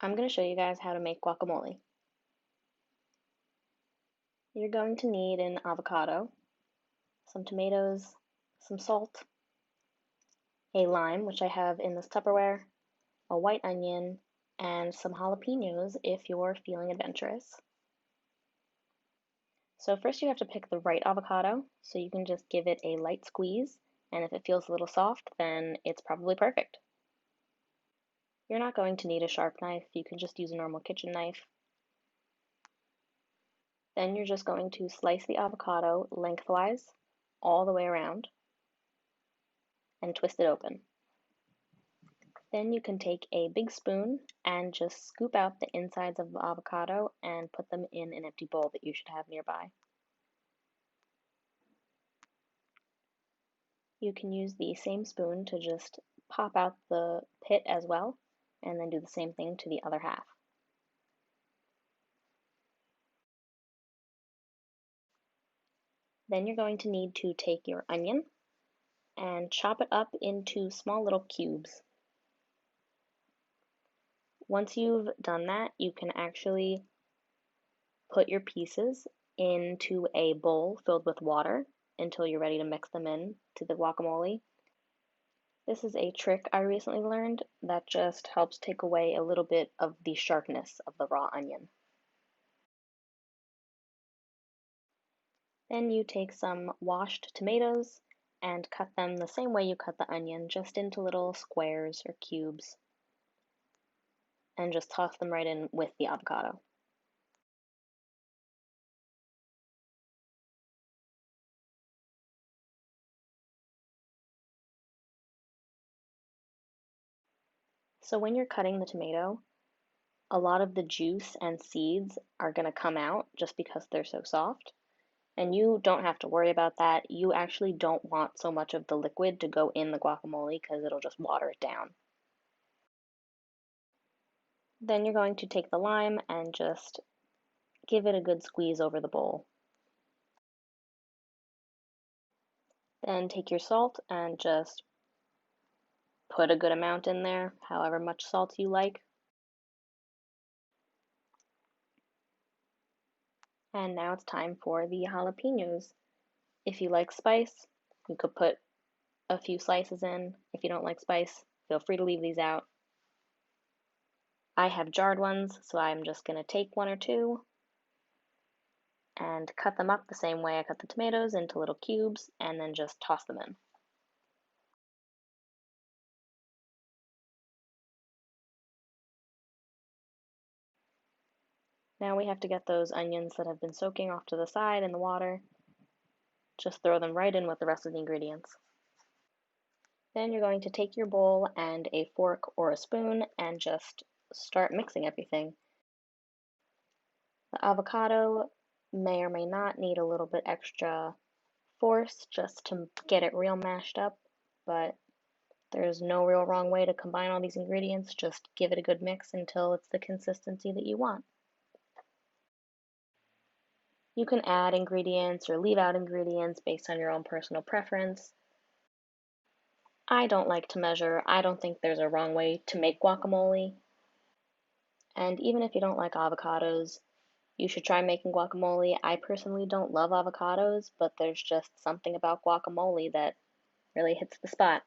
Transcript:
I'm going to show you guys how to make guacamole. You're going to need an avocado, some tomatoes, some salt, a lime, which I have in this Tupperware, a white onion, and some jalapenos if you're feeling adventurous. So first you have to pick the right avocado, so you can just give it a light squeeze, and if it feels a little soft, then it's probably perfect. You're not going to need a sharp knife, you can just use a normal kitchen knife. Then you're just going to slice the avocado lengthwise all the way around and twist it open. Then you can take a big spoon and just scoop out the insides of the avocado and put them in an empty bowl that you should have nearby. You can use the same spoon to just pop out the pit as well, and then do the same thing to the other half. Then you're going to need to take your onion and chop it up into small little cubes. Once you've done that, you can actually put your pieces into a bowl filled with water until you're ready to mix them in to the guacamole. This is a trick I recently learned that just helps take away a little bit of the sharpness of the raw onion. Then you take some washed tomatoes and cut them the same way you cut the onion, just into little squares or cubes, and just toss them right in with the avocado. So when you're cutting the tomato, a lot of the juice and seeds are going to come out just because they're so soft. And you don't have to worry about that. You actually don't want so much of the liquid to go in the guacamole because it'll just water it down. Then you're going to take the lime and just give it a good squeeze over the bowl. Then take your salt and just put a good amount in there, however much salt you like. And now it's time for the jalapenos. If you like spice, you could put a few slices in. If you don't like spice, feel free to leave these out. I have jarred ones, so I'm just going to take one or two and cut them up the same way I cut the tomatoes into little cubes and then just toss them in. Now we have to get those onions that have been soaking off to the side in the water. Just throw them right in with the rest of the ingredients. Then you're going to take your bowl and a fork or a spoon and just start mixing everything. The avocado may or may not need a little bit extra force just to get it real mashed up, but there's no real wrong way to combine all these ingredients. Just give it a good mix until it's the consistency that you want. You can add ingredients or leave out ingredients based on your own personal preference. I don't like to measure. I don't think there's a wrong way to make guacamole. And even if you don't like avocados, you should try making guacamole. I personally don't love avocados, but there's just something about guacamole that really hits the spot.